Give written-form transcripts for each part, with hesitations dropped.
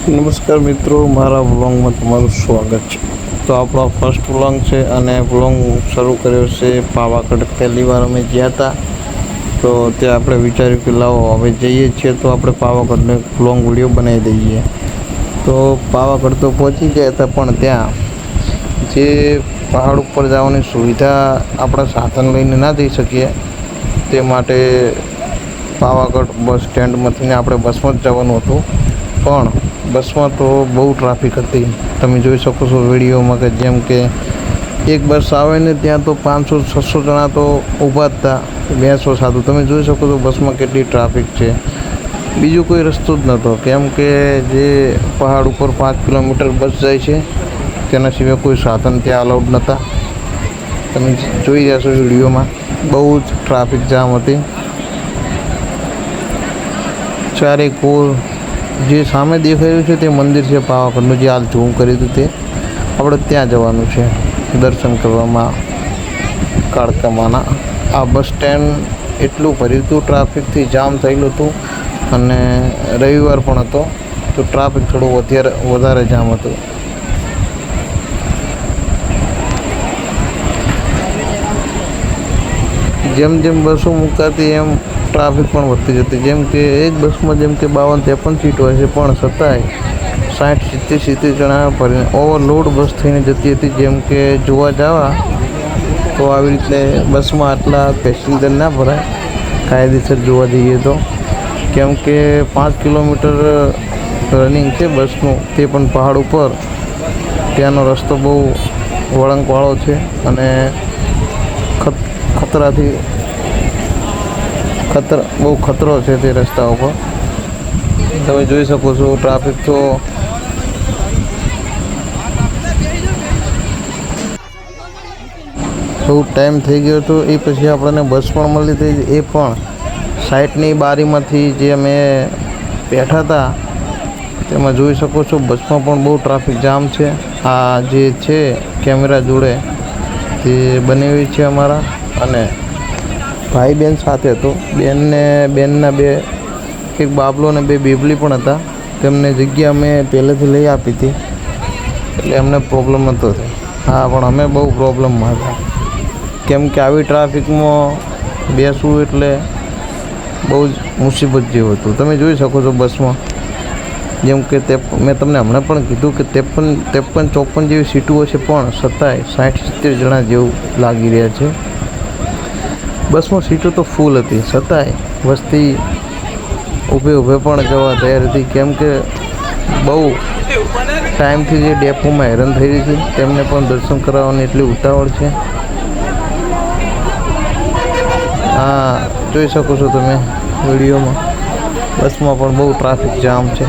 નમસ્કાર મિત્રો, મારા વ્લોગમાં તમારું સ્વાગત છે। તો આપણો ફર્સ્ટ વ્લોગ છે અને વ્લોગ શરૂ કર્યો છે પાવાગઢ। પહેલી વાર અમે ગયા હતા તો ત્યાં આપણે વિચાર્યું કે લાવો હવે જઈએ છીએ તો આપણે પાવાગઢનો વ્લોગ વિડીયો બનાવી દઈએ। તો પાવાગઢ તો પહોંચી ગયા હતા, પણ ત્યાં જે પહાડ ઉપર જવાની સુવિધા આપણા સાધન લઈને ના જઈ શકીએ, તે માટે પાવાગઢ બસ સ્ટેન્ડમાંથી આપણે બસમાં જ જવાનું હતું। પણ બસમાં તો બહુ ટ્રાફિક હતી। તમે જોઈ શકો છો વિડીયોમાં કે જેમ કે એક બસ આવે ને ત્યાં તો 500-600 જણા તો ઊભા જ હતા, બેસો સાધુ। તમે જોઈ શકો છો બસમાં કેટલી ટ્રાફિક છે। બીજો કોઈ રસ્તો જ નહોતો, કેમ કે જે પહાડ ઉપર 5 કિલોમીટર બસ જાય છે, તેના સિવાય કોઈ સાધન ત્યાં અલાઉડ નહોતા। તમે જોઈ રહ્યા છો વિડીયોમાં બહુ જ ટ્રાફિક જામ હતી। ચારે કોર જે સામે દેખાઈ રહ્યું છે તે મંદિર છે પાવાગઢનું, જે હાલ ઝૂમ કર્યું હતું તે આપણે ત્યાં જવાનું છે દર્શન કરવામાં કાળકામાના। આ બસ સ્ટેન્ડ એટલું ભર્યું હતું, ટ્રાફિકથી જામ થયેલું હતું અને રવિવાર પણ હતો તો ટ્રાફિક થોડું વધારે જામ હતું। જેમ જેમ બસો મુકાતી એમ ટ્રાફિક પણ વધતી જતી। જેમ કે એક બસમાં જેમ કે 52-53 સીટ હોય છે, પણ છતાંય 60-70 જણા ભરીને ઓવરલોડ બસ થઈને જતી હતી। જેમ કે જોવા જવા તો આવી રીતે બસમાં આટલા પેસેન્જર ના ભરાય કાયદેસર જોવા જઈએ તો, કેમ કે 5 કિલોમીટર રનિંગ છે બસનું, તે પણ પહાડ ઉપર। ત્યાંનો રસ્તો બહુ વળાંકવાળો છે અને બહુ ખતરો છે તે રસ્તા ઉપર। તમે જોઈ શકો છો ટ્રાફિક તો બહુ ટાઈમ થઈ ગયો હતો। એ પછી આપણને બસ પણ મળી હતી, એ પણ સાઈડની બારીમાંથી જે અમે બેઠા હતા તેમાં જોઈ શકો છો બસમાં પણ બહુ ટ્રાફિક જામ છે। આ જે છે કેમેરા જોડે તે બનાવી છે અમારા, અને ભાઈ બહેન સાથે હતો। બેનના બે એક બાબલો અને 2 બેબલી પણ હતા। તેમને જગ્યા અમે પહેલેથી લઈ આપી હતી એટલે અમને પ્રોબ્લેમ નહોતો થયો। હા, પણ અમે બહુ પ્રોબ્લેમમાં હતા, કેમ કે આવી ટ્રાફિકમાં બેસવું એટલે બહુ જ મુસીબત જેવું હતું। તમે જોઈ શકો છો બસમાં જેમ કે મેં તમને હમણાં પણ કીધું કે 53-54 જેવી સીટો હશે, પણ છતાંય 60-70 જણા જેવું લાગી રહ્યા છે। બસમાં સીટો તો ફૂલ હતી, છતાંય વસ્તી ઊભે પણ જવા તૈયાર હતી, કેમ કે બહુ ટાઈમથી જે ડેપોમાં હેરાન થઈ રહી છે તેમને પણ દર્શન કરાવવાની એટલી ઉતાવળ છે। હા, જોઈ શકો છો તમે વિડીયોમાં બસમાં પણ બહુ ટ્રાફિક જામ છે।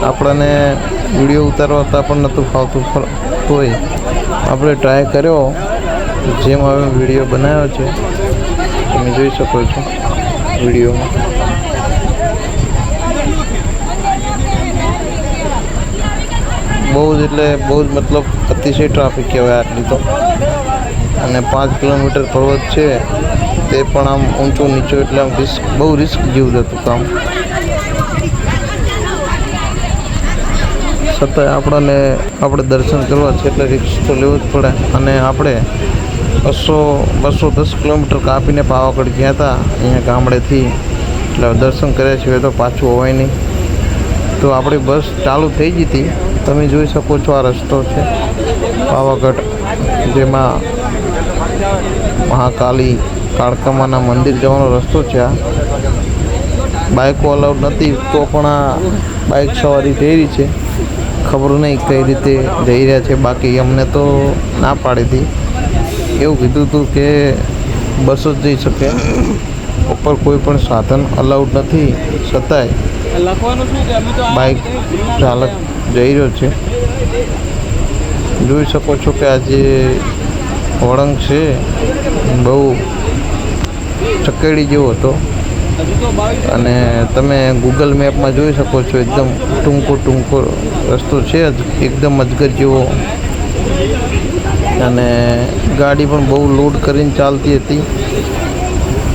આપણને વિડીયો ઉતારવા પણ નહોતું ફાવતું, તોય આપણે ટ્રાય કર્યો, જેમ હવે વિડીયો બનાવ્યો છે તમે જોઈ શકો છો વિડીયોમાં। બહુ જ મતલબ અતિશય ટ્રાફિક કહેવાય આટલી તો। અને 5 કિલોમીટર પર્વત છે તે પણ આમ ઊંચું નીચું, એટલે આમ બહુ રિસ્ક જેવું હતું કામ। છતાંય આપણે દર્શન કરવા છે એટલે રિસ્ક તો લેવું જ પડે। અને આપણે 210 કિલોમીટર કાપીને પાવાગઢ ગયા હતા અહીંયા ગામડેથી, એટલે દર્શન કર્યા સિવાય તો પાછું હોવાય નહીં। તો આપણી બસ ચાલુ થઈ ગઈ હતી। તમે જોઈ શકો છો આ રસ્તો છે પાવાગઢ, જેમાં મહાકાલી કાળકામાના મંદિર જવાનો રસ્તો છે। આ બાઇકો અલાઉડ નથી તો પણ આ બાઇક સવારી થઈ રહી છે, ખબર નહીં કઈ રીતે જઈ રહ્યા છે। બાકી અમને તો ના પાડી હતી, એવું કીધું હતું કે બસ જ જઈ શકે, ઉપર કોઈ પણ સાધન અલાઉડ નથી। છતાંય બાઇક ચાલક જઈ રહ્યો છે। જોઈ શકો છો કે આ જે વળાંક છે બહુ ચકેડી જેવો હતો, અને તમે ગૂગલ મેપમાં જોઈ શકો છો એકદમ ટૂંકો રસ્તો છે જ, એકદમ અજગર જેવો। અને ગાડી પણ બહુ લોડ કરીને ચાલતી હતી,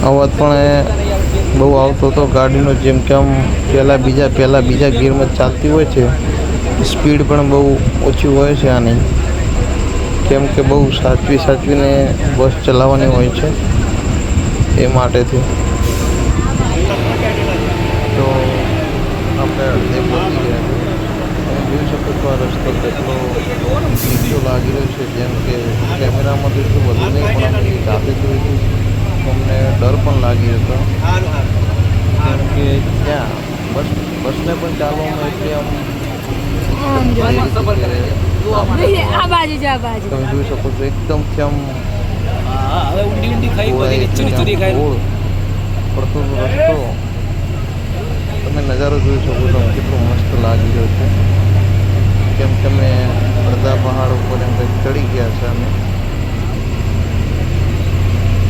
અવાજ પણ બહુ આવતો હતો ગાડીનો, જેમ કે આમ પહેલાં બીજા ગિયરમાં ચાલતી હોય છે, સ્પીડ પણ બહુ ઓછી હોય છે આની, કેમ કે બહુ સાચવીને બસ ચલાવવાની હોય છે એ માટેથી. તો આપણે અડધે પહોંચી ગયા છે. તમે જોઈ શકો છો આ રસ્તો કેટલો નીચો લાગી રહ્યો છે, જેમ કે કેમેરામાં તો એટલું બધું નહીં, પણ અમે જાતે જોયું અમને ડર પણ લાગ્યો હતો, કેમ કે ત્યાં બસને પણ ચાલવામાં એટલી આમ તમે જોઈ શકો છો એકદમથી આમ પડતો રસ્તો તમે નજારો જોઈ શકો છો કેટલો મસ્ત લાગી રહ્યો છે, કેમ કે અમે અડધા પહાડ ઉપર એમ કંઈક ચડી ગયા છે. અમે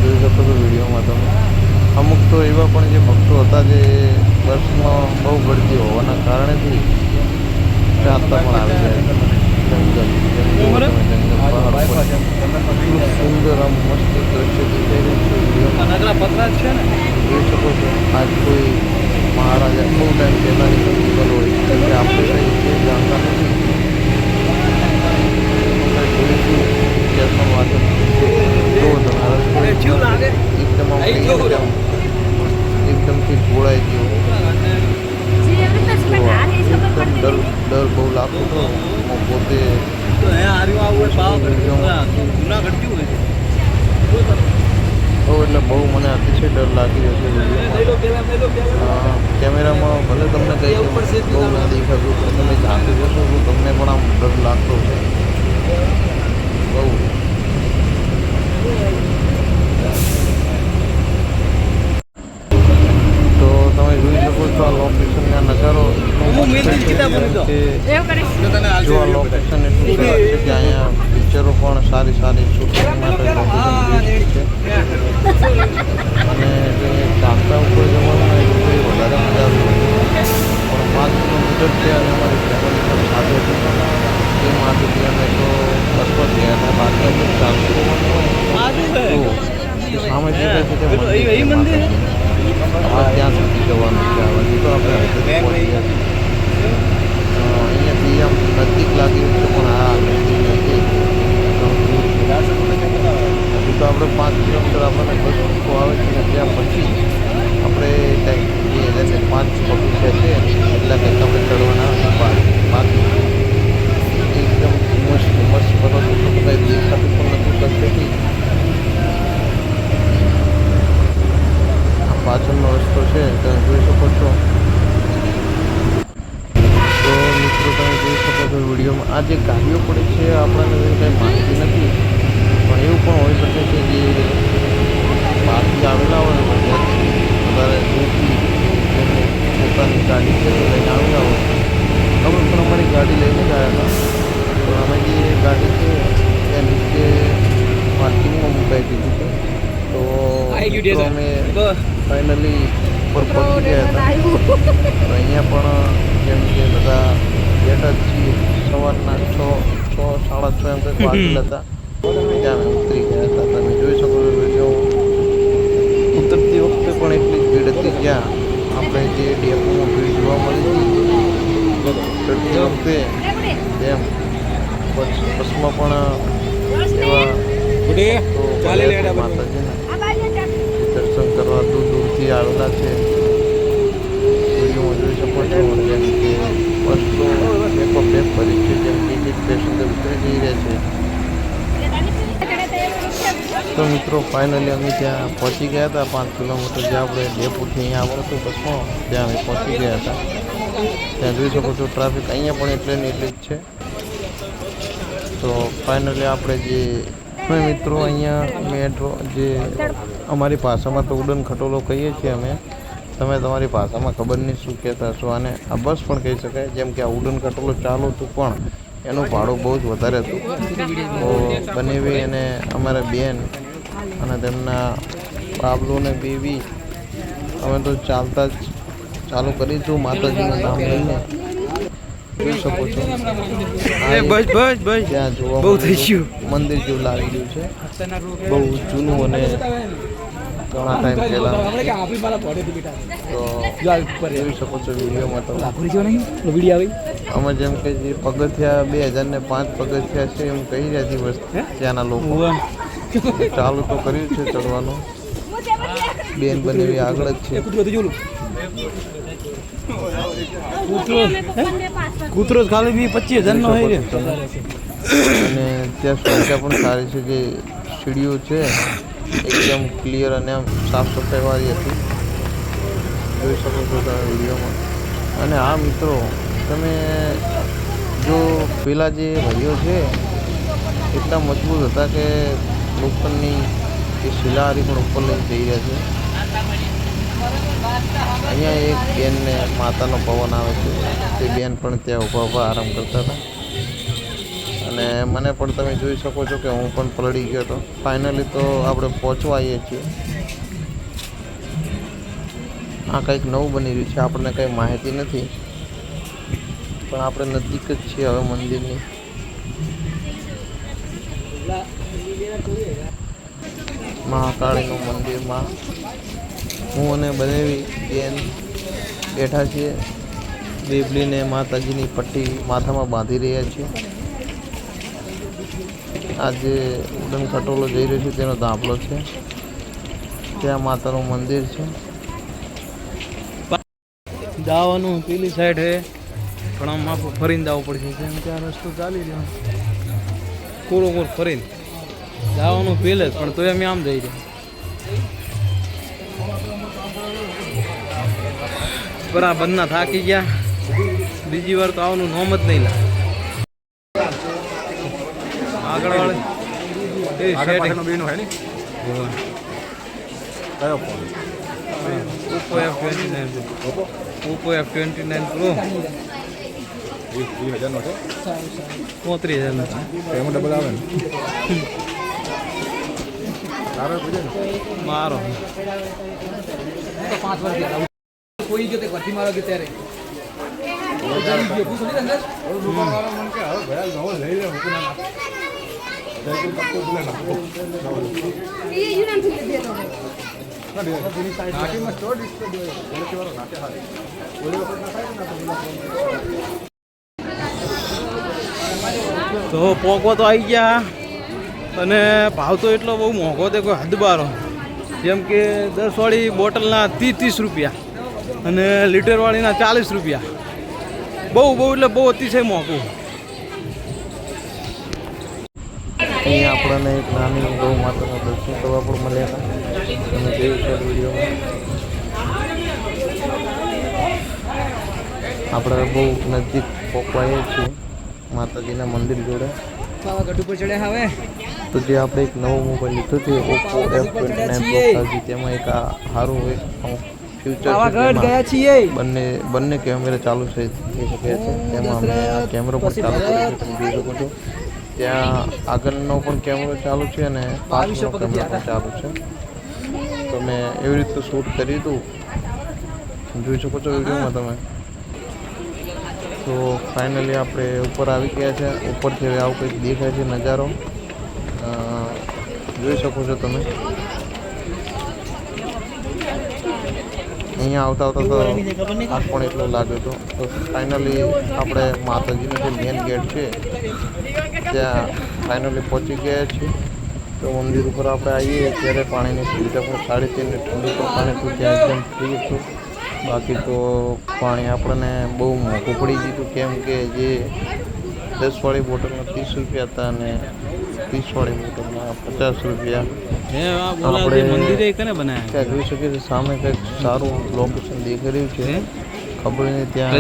જોઈ શકો છો વિડીયોમાં તમે. અમુક તો એવા પણ જે ભક્તો હતા જે બસમાં બહુ ગળદી હોવાના કારણેથી ચાલતા પણ આવી જાય. જંગલ પહાડ ઉપર એટલું સુંદર આમ મસ્ત દ્રશ્ય દેખાઈ રહ્યું છે વિડીયોમાં. જોઈ શકો છો આજ કોઈ મહારાજા બહુ ટાઈમ પહેલાંની જંગલ હોય, કેમ કે આપણે કંઈ તે જાણતા નથી. જોઈશું કે પણ વાત એકદમથી ઘોળાઈ ગયો. ડર બહુ લાગતો હતો. હું પોતે એટલે બહુ મને અતિશય ડર લાગી રહ્યો છે. કેમેરામાં ભલે તમને કંઈ બહુ ના દેખાતું, પણ તમે જાતે જશો તો તમને પણ આમ ડર લાગતો છે બહુ. તો તમે જોઈ શકો છો આ લોકેશનના નજારો જો આ લોકેશન એટલું સરસ છે કે અહીંયા પિક્ચરો પણ સારી શૂટિંગ માટે લોકેશન છે. અને જો ચાલતા ઉપર જવાનું હોય તો કંઈ વધારે મજા આવતી નથી, પણ 5 કિલોમીટર છે અને અમારી ફેમિલી પણ સાથે હતી એ માટેથી અમે તો બસ પર ગયા હતા. બાકી અમે ચાલતું જવાનું હોય તો સામે દેખાય છે તે મંદિર ત્યાં સુધી જવાનું છે. હજી તો આપણે પહોંચી ગયા છીએ. અહીંયાથી આમ નજીક લાગી રહ્યું છે, પણ આ નજીક નથી. હજી તો આપણે 5 કિલોમીટર આપણને બસ મૂકો આવે છે ને ત્યાં પછી આપણે કંઈક 5 પગથિયા છે એટલા કંઈક આપણે ચડવાના બાકી એકદમ મસ્ત પર્વત એટલું કંઈ દેખાતું પણ નથી કચ્છથી. આ પાછળનો રસ્તો છે તમે જોઈ શકો છો. તો મિત્રો તમે જોઈ શકો છો વિડીયોમાં આ જે ગાડીઓ પડી છે આપણને કંઈ માહિતી નથી, પણ એવું પણ હોઈ શકે છે જે બહારથી આવેલા હોય વધારે દૂરથી પોતાની ગાડી છે તો લઈને આવેલા હોય. અમે પણ અમારી ગાડી લઈને જ આવ્યા હતા, પણ અમે જે ગાડી છે ત્યાં નીચે પાર્કિંગમાં મુકાઈ દીધી છે. તો અમે ફાઇનલી ઉપર પહોંચી ગયા હતા. તો અહીંયા પણ જેમ કે બધા બેઠા છીએ, સવારના 6 સાડા 6 એમ કંઈક વાગેલા હતા ત્યાં અમે ઉતરી ગયા હતા. તમે જોઈ શકો છો વિડીયો. ઉતરતી વખતે પણ એટલી જ ભીડ હતી જ્યાં આપણે જે ડેપોમાં ભીડ જોવા મળી હતી ચડતી વખતે તેમ બસમાં પણ એવા માતાજીના દર્શન કરવા દૂરથી આવેલા છે. વિડીયોમાં જોઈ શકો છો. જેમ કે બસ તો બેક ભરી છે, જેમ કે એક પેસેન્જર ઉતરી જઈ રહ્યા છે. તો મિત્રો ફાઇનલી અમે ત્યાં પહોંચી ગયા હતા 5 કિલોમીટર જે આપણે ડેપોથી અહીંયા આવવાનું હતું બસમાં ત્યાં અમે પહોંચી ગયા હતા. ત્યાં જોઈ શકો છો ટ્રાફિક અહીંયા પણ એટલે ને એટલી જ છે. તો ફાઇનલી આપણે જે મિત્રો અહીંયા મેટ્રો જે અમારી ભાષામાં તો ઉડન ખટોલો કહીએ છીએ અમે, તમે તમારી ભાષામાં ખબર નહીં શું કહેતા હશો. અને આ બસ પણ કહી શકાય, જેમ કે આ ઉડન ખટોલો ચાલુ હતું પણ એનું ભાડું બહુ જ વધારે હતું. તો બનેવી અને અમારા બેન અને તેમના બાબલુને બેબી અમે તો ચાલતા જ ચાલુ કરીશું માતાજીનું નામ લઈને. જોઈ શકો છો ત્યાં જોવા મંદિર જેવું લાગી રહ્યું છે, બહુ જૂનું અને ઘણા ટાઈમ પહેલાં તો જોઈ શકો છો વિડીયોમાં તો અમે જેમ કે જે પગથિયા 2005 પગથિયા છે એમ કહી રહ્યા દિવસ ત્યાંના લોકો ચાલુ તો કર્યું છે ચડવાનું. બેન બનેવી આગળ જ છે. કૂતરો ખાલી બી 25,000 નો હોય અને ત્યાં સુવિધા પણ સારી છે. જે સીડીઓ છે એકદમ ક્લિયર અને આમ સાફ સફાઈવાળી હતી, જોઈ શકો છો તમે વિડીયોમાં. અને હા મિત્રો, તમે જો પેલા જે ભાઈઓ છે એટલા મજબૂત હતા કે લોખંડની એ શિલાહારી પણ ઉપર લઈને જઈ રહ્યા છે. અહીંયા એક બેનને માતાનો પવન આવે છે, તે બેન પણ ત્યાં ઊભા ઊભા આરામ કરતા હતા. અને મને પણ તમે જોઈ શકો છો કે હું પણ પલળી ગયો હતો. ફાઇનલી તો આપણે પહોંચવા આવીએ છીએ. આ કંઈક નવું બની રહ્યું છે, આપણને કંઈ માહિતી નથી, પણ આપણે નજીક જ છીએ હવે મંદિરની. મહાકાળીનું મંદિરમાં હું અને બનેવી બેન બેઠા છીએ. બેબલીને માતાજીની પટ્ટી માથામાં બાંધી રહ્યા છીએ. આ જે ઉડન ખટોલો જઈ રહ્યો છે તેનો ધાબળો છે. ત્યાં માતાનું મંદિર છે. દાવાનું પેલી સાઈડ હે, પણ આમ આખું ફરીને દાવું પડશે. કેમ કે આ રસ્તો ચાલી રહ્યો કોરો ફરીને દાવાનું પેલે જ, પણ તોય અમે આમ જઈ રહ્યા. બરાબર ના થાકી ગયા, બીજી વાર તો આવવાનું નોમ જ નહીં લાગે. આગળ વાળે ઓપ્પો F29 Pro 35,000 ડબલ આવે ને મારો કોઈ જો તે ભરતી મારો કે ત્યારે તો પોકો તો આવી ગયા. અને ભાવ તો એટલો બહુ મોંઘો તે કોઈ હદ બારો. જેમ કે 10 વાળી બોટલના 30 રૂપિયા અને લીટરવાળીના 40 રૂપિયા. બહુ એટલે બહુ અતિશય મોંઘું. અહીંયા આપણને એક નાની ગૌ માતાના દર્શન કરવા પણ મળ્યા હતા. તમે જોયું છે વિડીયોમાં. આપણે બહુ નજીક પહોંચવાઈએ છીએ માતાજીના મંદિર જોડે. પાવાગઢ ઉપર ચડ્યા હવે તો જે આપણે એક નવો મોબાઈલ લીધો છે ઓપ્પો F29 Pro 5G, તેમાં એક આ સારું એક ફ્યુચર પાવાગઢ ગયા છીએ. બંને કેમેરા ચાલુ થઈ શકે છે. તેમાં અમે આ કેમેરો પણ ચાલુ કર્યો છે, તમે જોઈ શકો છો. ત્યાં આગળનો પણ કેમેરો ચાલુ છે અને પાછળનો કેમેરો પણ ચાલુ છે. તો મેં એવી રીતે શૂટ કર્યું હતું, જોઈ શકો છો વિડીયોમાં તમે. તો ફાઇનલી આપણે ઉપર આવી ગયા છે. ઉપરથી હવે આવું કંઈક દેખાય છે નજારો, જોઈ શકો છો તમે. અહીંયા આવતા તો આગ પણ એટલો લાગ્યો હતો. તો ફાઇનલી આપણે માતાજીનો જે મેન ગેટ છે ત્યાં ફાઇનલી પહોંચી ગયા છીએ. તો મંદિર ઉપર આપણે આવીએ ત્યારે પાણીની સુવિધા પણ સારી છે અને ઠંડુ પણ પાણી તો ત્યાં એકદમ ફ્રી હતું. બાકી તો પાણી આપણને બહુ મોંઘું પડી ગયું હતું, કેમ કે જે 10 વાળી બોટલના 30 રૂપિયા હતા અને 30 વાળી બોટલના 50 રૂપિયા. મંદિરે કને બનાવ્યા ત્યાં જોઈ શકીએ છીએ સામે કંઈક સારું લોકેશન દેખાઈ રહ્યું છે. ખબર નહીં ત્યાં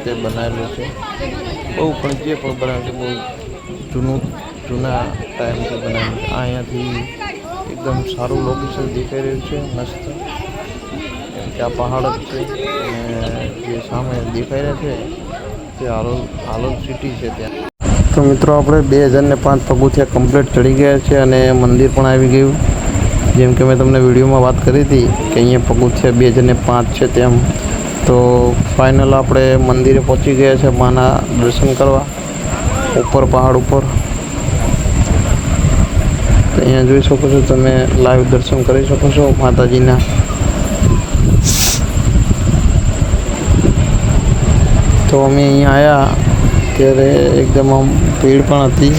તે બનાવેલું છે. બહુ પણ જે પણ બનાવ્યું છે બહુ જૂના ટાઈમથી બનાવેલું છે. અહીંયાથી એકદમ સારું લોકેશન દેખાઈ રહ્યું છે, મસ્ત. ત્યાં પહાડ જ છે અને જે સામે દેખાઈ રહ્યા છે તે હાલોલ સિટી છે ત્યાં. તો મિત્રો આપણે 2005 પગથિયા કમ્પ્લીટ ચડી ગયા છે અને મંદિર પણ આવી ગયું. જેમ કે મેં તમને વિડીયોમાં વાત કરી હતી કે અહીંયા પગથિયા 2005 છે તેમ. તો ફાઇનલ આપણે મંદિરે પહોંચી ગયા છે માના દર્શન કરવા ઉપર પહાડ ઉપર. અહીંયા જોઈ શકો છો તમે લાઈવ દર્શન કરી શકો છો માતાજીના. તો અમે અહીંયા આવ્યા ત્યારે એકદમ આમ ભીડ પણ હતી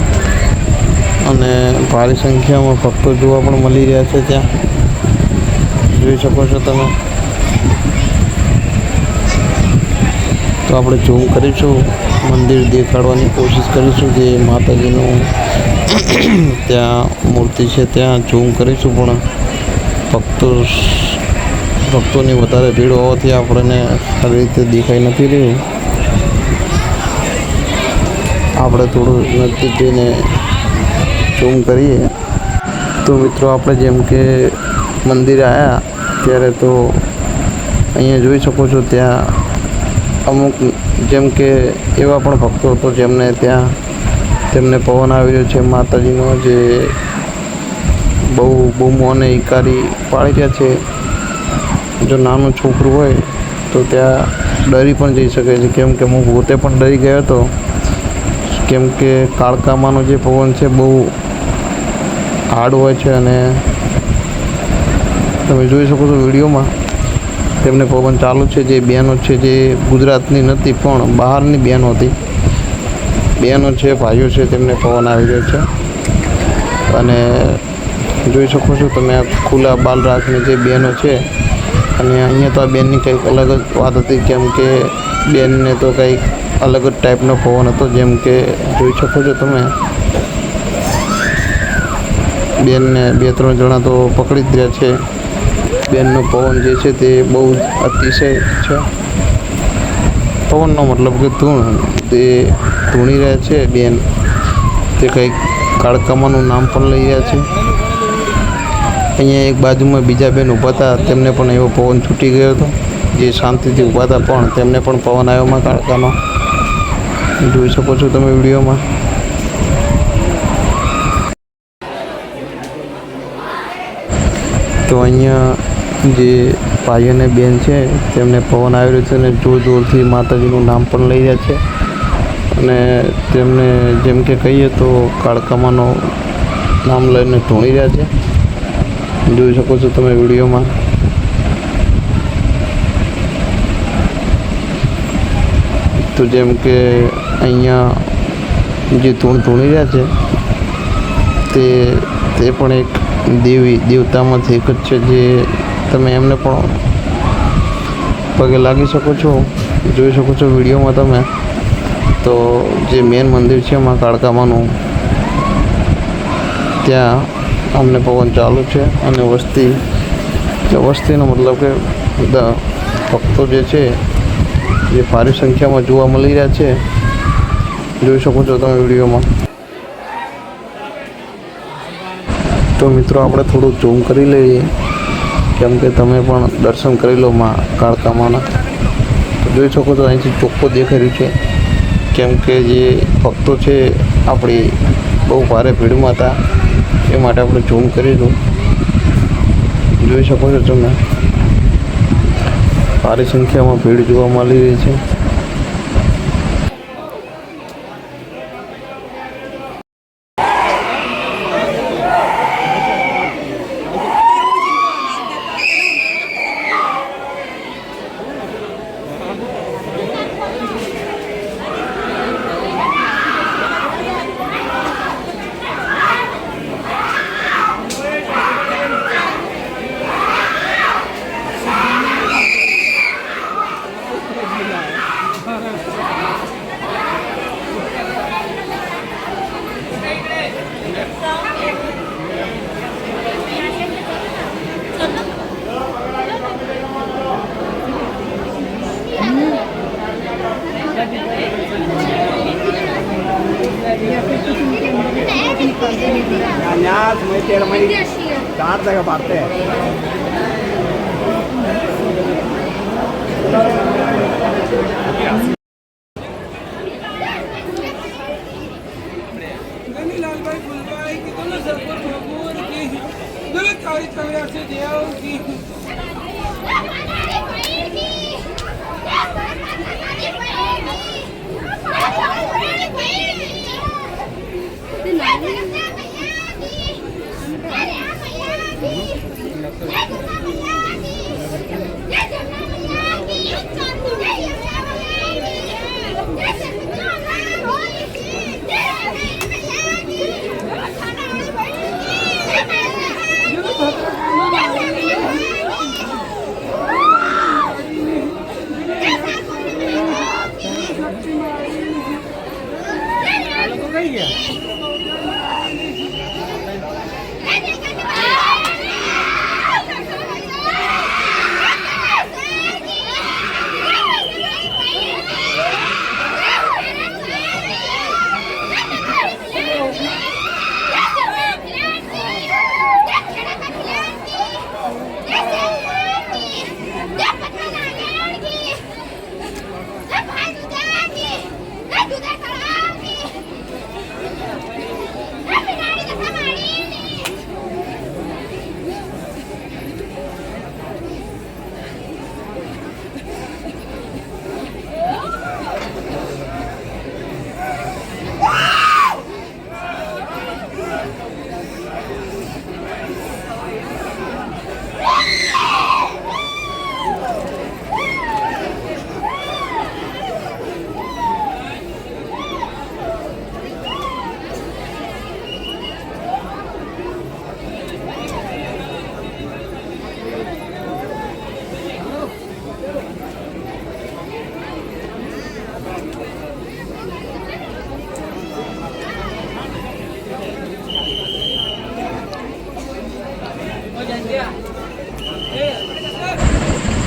અને ભારી સંખ્યામાં ભક્તો જોવા પણ મળી રહ્યા છે. ત્યાં જોઈ શકો છો તમે. તો આપણે ઝૂમ કરીશું, મંદિર દેખાડવાની કોશિશ કરીશું જે માતાજીનું ત્યાં મૂર્તિ છે ત્યાં ઝૂમ કરીશું, પણ ભક્તોની વધારે ભીડ હોવાથી આપણને સારી રીતે દેખાઈ નથી રહ્યું. આપણે થોડું નજીક જઈને ઝૂમ કરીએ. તો મિત્રો આપણે જેમ કે મંદિરે આવ્યા ત્યારે તો અહીંયા જોઈ શકો છો ત્યાં અમુક જેમ કે એવા પણ ભક્તો હતો જેમને ત્યાં તેમને પવન આવી રહ્યો છે માતાજીનો, જે બહુ બૂમો અને ઈકારી પાડી રહ્યા છે. જો નાનું છોકરું હોય તો ત્યાં ડરી પણ જઈ શકે છે, કેમ કે હું પોતે પણ ડરી ગયો હતો, કેમ કે કાળકામાંનો જે પવન છે બહુ હાર્ડ હોય છે. અને તમે જોઈ શકો છો વિડીયોમાં તેમને પવન ચાલુ છે. જે બહેનો છે જે ગુજરાતની નથી પણ બહારની બહેનો હતી, બહેનો છે, ભાઈઓ છે, તેમને પવન આવી રહ્યો છે. અને જોઈ શકો છો તમે આ ખુલ્લા બાલ રાખની જે બહેનો છે. અને અહીંયા તો આ બેનની કંઈક અલગ જ વાત હતી, કેમ કે બેનને તો કંઈક અલગ જ ટાઈપનો પવન હતો. જેમ કે જોઈ શકો છો તમે બેનને 2-3 જણા તો પકડી જ રહ્યા છે. બેનનો પવન જે છે તે બહુ જ અતિશય છે. પવનનો મતલબ કે તે ધૂણી રહ્યા છે બેન, તે કંઈક કાળકામાનું નામ પણ લઈ રહ્યા છે. અહીંયા એક બાજુમાં બીજા બેન ઊભા હતા, તેમને પણ એવો પવન છૂટી ગયો હતો. જે શાંતિથી ઊભા હતા પણ તેમને પણ પવન આવ્યોમાં કાળકાનો. જોઈ શકો છો તમે વિડીયોમાં. તો અહીંયા જે ભાઈ અને બેન છે તેમને પવન આવી રહ્યો છે અને જોર જોરથી માતાજીનું નામ પણ લઈ રહ્યા છે. અને તેમને જેમ કે કહીએ તો કાળકામાનું નામ લઈને ધૂણી રહ્યા છે. જોઈ શકો છો તમે વિડીયોમાં. તો જેમ કે અહીંયા જે ધૂણી રહ્યા છે તે પણ એક દેવતામાંથી એક જ છે, જે તમે એમને પણ પગે લાગી શકો છો. જોઈ શકો છો વિડીયોમાં તમે. તો જે મેન મંદિર છે માં કાળકામાનું, ત્યાં અમને પવન ચાલુ છે. અને વસ્તીનો મતલબ કે બધા ભક્તો જે છે જે ભારી સંખ્યામાં જોવા મળી રહ્યા છે. જોઈ શકો છો તમે વિડીયોમાં. તો મિત્રો આપણે થોડું ઝૂમ કરી લઈએ, કેમ કે તમે પણ દર્શન કરી લો માં કાળકામાના. તો જોઈ શકો છો અહીંથી ચોખ્ખો દેખાઈ રહ્યું છે, કેમ કે જે ભક્તો છે આપણી બહુ ભારે ભીડમાં હતા, એ માટે આપણે ઝૂમ કરીશું. જોઈ શકો છો તમે ભારી સંખ્યામાં ભીડ જોવા મળી રહી છે.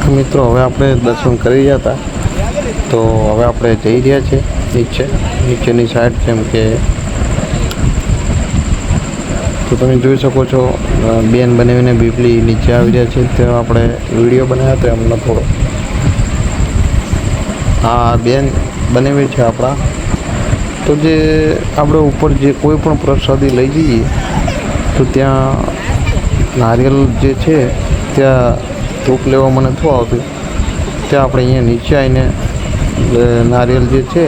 તો મિત્રો હવે આપણે દર્શન કરી રહ્યા હતા, તો હવે આપણે જઈ રહ્યા છીએ નીચેની સાઈડ. જેમ કે તો તમે જોઈ શકો છો બેન બનાવીને બીપલી નીચે આવી રહ્યા છે. ત્યાં આપણે વિડીયો બનાવ્યો હતો એમનો થોડો. હા, બેન બનાવી છે આપણા. તો જે આપણે ઉપર જે કોઈ પણ પ્રસાદી લઈ જઈએ તો ત્યાં નારિયેલ જે છે ત્યાં ધૂપ લેવા મને થતું આવતું, ત્યાં આપણે અહીંયા નીચે આવીને નારિયેલ જે છે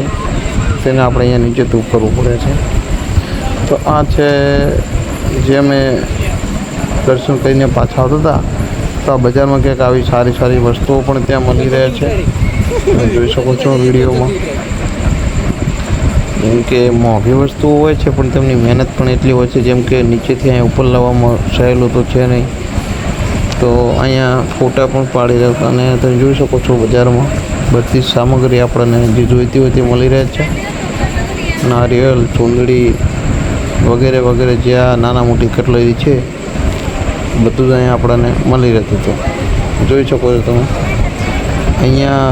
તેને આપણે અહીંયા નીચે ધૂપ કરવું પડે છે. તો આ છે જે અમે દર્શન કરીને પાછા આવતા હતા, તો આ બજારમાં ક્યાંક આવી સારી સારી વસ્તુઓ પણ ત્યાં મળી રહે છે. તમે જોઈ શકો છો વિડીયોમાં. જેમ કે મોંઘી વસ્તુઓ હોય છે પણ તેમની મહેનત પણ એટલી હોય છે. જેમ કે નીચેથી અહીંયા ઉપર લાવવામાં સહેલું તો છે નહીં, તો અહીંયા ફોટા પણ પાડી રહ્યા. અને તમે જોઈ શકો છો બજારમાં બધી સામગ્રી આપણને જે જોઈતી હોય તે મળી રહે છે. નારિયેળ, ચૂંદડી વગેરે વગેરે જે આ નાના મોટી કટલેરી છે બધું જ અહીંયા આપણને મળી રહેતું હતું. જોઈ શકો છો તમે. અહીંયા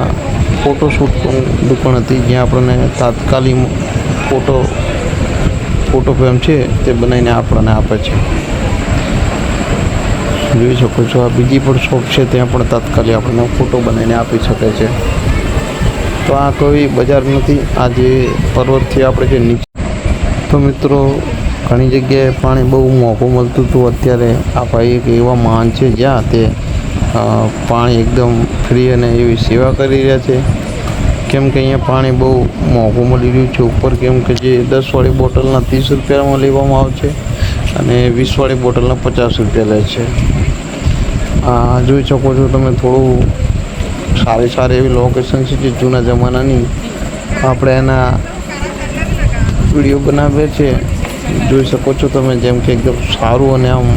ફોટોશૂટ પણ દુકાન હતી જ્યાં આપણને તાત્કાલિક ફોટો ફ્રેમ છે તે બનાવીને આપણને આપે છે. જોઈ શકો છો આ બીજી પણ શોપ છે, ત્યાં પણ તાત્કાલિક આપણને ફોટો બનાવીને આપી શકે છે. તો આ કોઈ બજાર નથી, આ જે પર્વતથી આપણે જે નીચે. તો મિત્રો ઘણી જગ્યાએ પાણી બહુ મોંઘું મળતું હતું. અત્યારે આ ભાઈ એક એવા મહાન છે જ્યાં તે પાણી એકદમ ફ્રી અને એવી સેવા કરી રહ્યા છે. કેમ કે અહીંયા પાણી બહુ મોંઘું મળી રહ્યું છે ઉપર. કેમ કે જે 10 વાળી બોટલના 30 રૂપિયામાં લેવામાં આવે છે અને 20 વાળી બોટલના 50 રૂપિયા લે છે. જોઈ શકો છો તમે. થોડું સારી એવી લોકેશન છે જે જૂના જમાનાની આપણે એના વિડીયો બનાવ્યા છે. જોઈ શકો છો તમે. જેમ કે એકદમ સારું અને આમ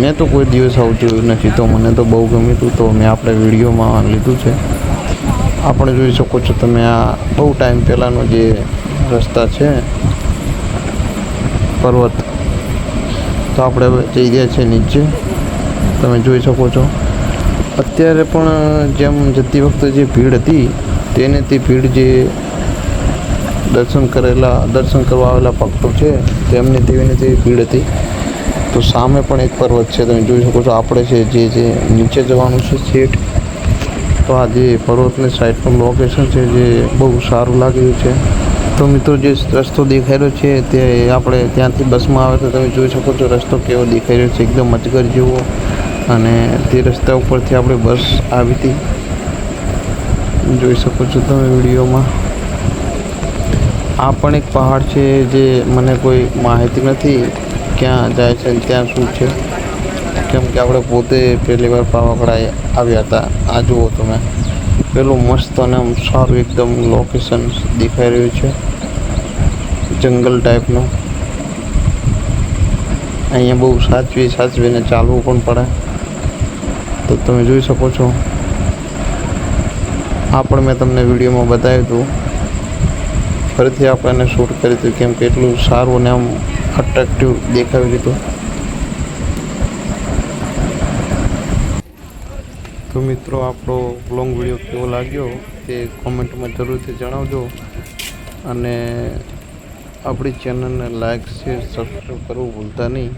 મેં તો કોઈ દિવસ આવું જોયું નથી, તો મને તો બહુ ગમ્યું હતું, તો મેં આપણે વિડીયોમાં લીધું છે. આપણે જોઈ શકો છો તમે આ બહુ ટાઈમ પહેલાંનો જે રસ્તા છે પર્વત. તો આપણે હવે જઈ રહ્યા છીએ નીચે. તમે જોઈ શકો છો અત્યારે પણ જેમ જતી વખતે જે ભીડ હતી તેને તે ભીડ જે દર્શન કરવા આવેલા ભક્તો છે તેમને તેવીને તેવી ભીડ હતી. તો સામે પણ એક પર્વત છે, તમે જોઈ શકો છો. આપણે છે જે નીચે જવાનું છે છેટ. તો આ જે પર્વતની સાઈડ પર લોકેશન છે જે બહુ સારું લાગ્યું છે. તો મિત્રો જે રસ્તો દેખાઈ રહ્યો છે તે આપણે ત્યાંથી બસમાં આવે તો તમે જોઈ શકો છો રસ્તો કેવો દેખાઈ રહ્યો છે, એકદમ અજગર જેવો. અને તે રસ્તા ઉપરથી આપણે બસ આવી હતી, જોઈ શકો છો તમે વિડીયોમાં. આ પણ એક પહાડ છે જે મને કોઈ માહિતી નથી ક્યાં જાય છે ત્યાં શું છે. કેમ કે આપણે પોતે પહેલી વાર પાવાગઢ આવ્યા હતા. આ જુઓ તમે, પેલું મસ્ત અને આમ સારું એકદમ લોકેશન દેખાઈ રહ્યું છે, જંગલ ટાઈપનું. અહીંયા બહુ સાચવીને ચાલવું પણ પડે. તો તમે જોઈ શકો છો, આ પણ મેં તમને વિડીયોમાં બતાવ્યું હતું. ફરીથી આપણે એને શૂટ કર્યું હતું કેમ કે એટલું સારું અને આમ અટ્રેક્ટિવ દેખાવી લીધું. તો મિત્રો, આપણો લોંગ વિડીયો કેવો લાગ્યો તે કોમેન્ટમાં જરૂરથી જણાવજો. અને આપણી ચેનલને લાઈક, શેર, સબસ્ક્રાઈબ કરવું ભૂલતા નહીં.